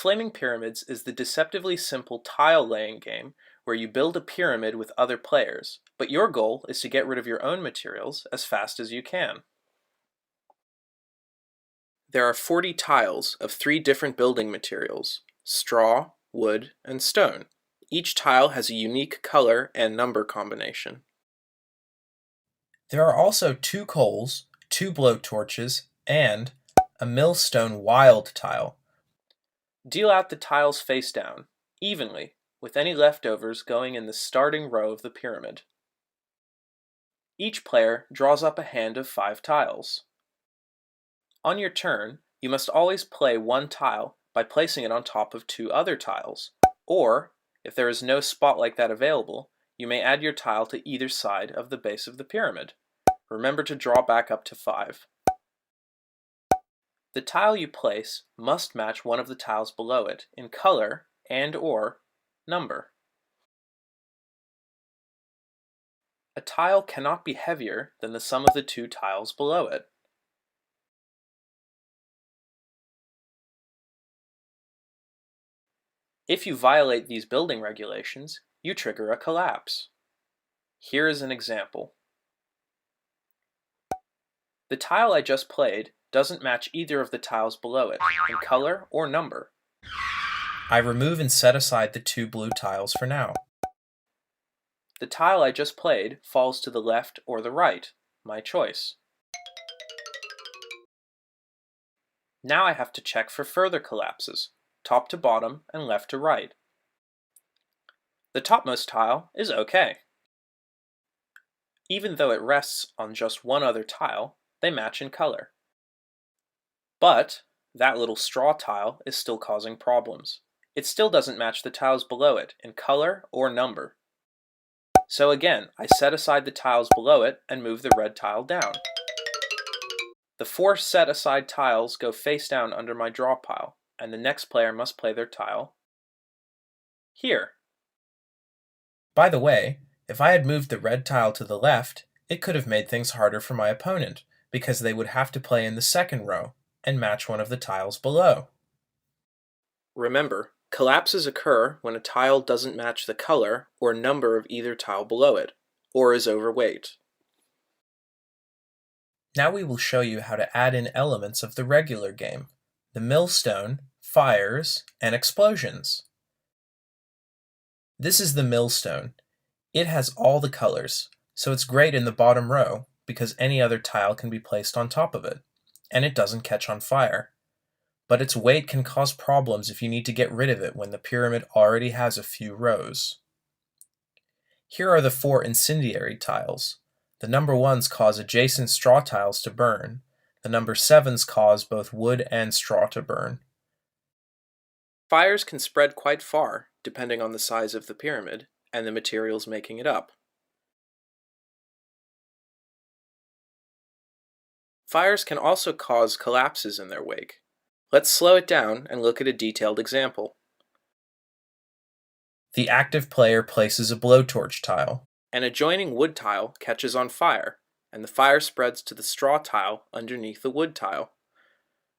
Flaming Pyramids is the deceptively simple tile-laying game where you build a pyramid with other players, but your goal is to get rid of your own materials as fast as you can. There are 40 tiles of 3 different building materials: straw, wood, and stone. Each tile has a unique color and number combination. There are also 2 coals, 2 blowtorches, and a millstone wild tile. Deal out the tiles face down, evenly, with any leftovers going in the starting row of the pyramid. Each player draws up a hand of 5 tiles. On your turn, you must always play one tile by placing it on top of 2 other tiles, or, if there is no spot like that available, you may add your tile to either side of the base of the pyramid. Remember to draw back up to 5. The tile you place must match one of the tiles below it in color and/or number. A tile cannot be heavier than the sum of the 2 tiles below it. If you violate these building regulations, you trigger a collapse. Here is an example. The tile I just played doesn't match either of the tiles below it in color or number. I remove and set aside the 2 blue tiles for now. The tile I just played falls to the left or the right, my choice. Now I have to check for further collapses, top to bottom and left to right. The topmost tile is okay. Even though it rests on just one other tile, they match in color. But that little straw tile is still causing problems. It still doesn't match the tiles below it in color or number. So again, I set aside the tiles below it and move the red tile down. The 4 set aside tiles go face down under my draw pile, and the next player must play their tile here. By the way, if I had moved the red tile to the left, it could have made things harder for my opponent, because they would have to play in the second row and match one of the tiles below. Remember, collapses occur when a tile doesn't match the color or number of either tile below it, or is overweight. Now we will show you how to add in elements of the regular game: the millstone, fires, and explosions. This is the millstone. It has all the colors, so it's great in the bottom row because any other tile can be placed on top of it, and it doesn't catch on fire. But its weight can cause problems if you need to get rid of it when the pyramid already has a few rows. Here are the 4 incendiary tiles. The number 1s cause adjacent straw tiles to burn. The number 7s cause both wood and straw to burn. Fires can spread quite far, depending on the size of the pyramid and the materials making it up. Fires can also cause collapses in their wake. Let's slow it down and look at a detailed example. The active player places a blowtorch tile. An adjoining wood tile catches on fire, and the fire spreads to the straw tile underneath the wood tile.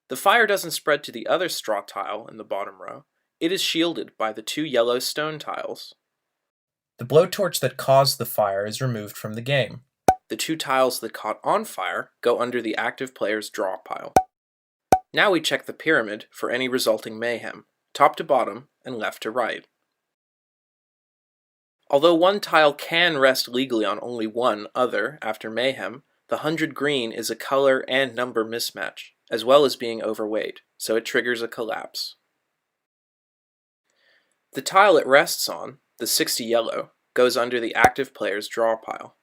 The fire doesn't spread to the other straw tile in the bottom row. It is shielded by the 2 yellow stone tiles. The blowtorch that caused the fire is removed from the game. The 2 tiles that caught on fire go under the active player's draw pile. Now we check the pyramid for any resulting mayhem, top to bottom and left to right. Although one tile can rest legally on only one other after mayhem, the 100 green is a color and number mismatch, as well as being overweight, so it triggers a collapse. The tile it rests on, the 60 yellow, goes under the active player's draw pile,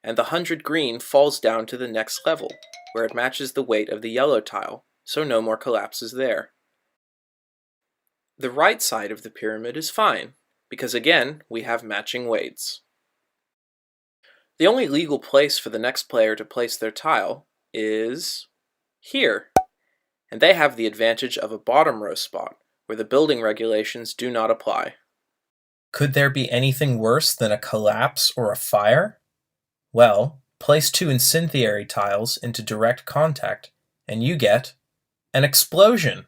and the 100 green falls down to the next level, where it matches the weight of the yellow tile, so no more collapses there. The right side of the pyramid is fine, because again, we have matching weights. The only legal place for the next player to place their tile is here, and they have the advantage of a bottom row spot, where the building regulations do not apply. Could there be anything worse than a collapse or a fire? Well, place 2 incendiary tiles into direct contact, and you get an explosion.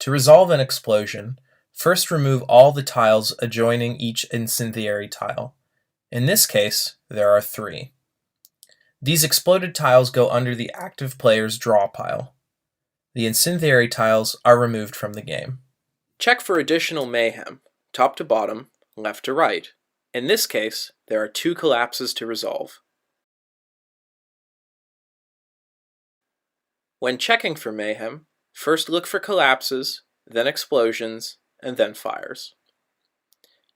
To resolve an explosion, first remove all the tiles adjoining each incendiary tile. In this case, there are 3. These exploded tiles go under the active player's draw pile. The incendiary tiles are removed from the game. Check for additional mayhem, top to bottom, left to right. In this case, there are 2 collapses to resolve. When checking for mayhem, first look for collapses, then explosions, and then fires.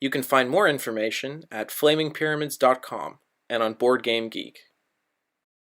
You can find more information at flamingpyramids.com and on BoardGameGeek.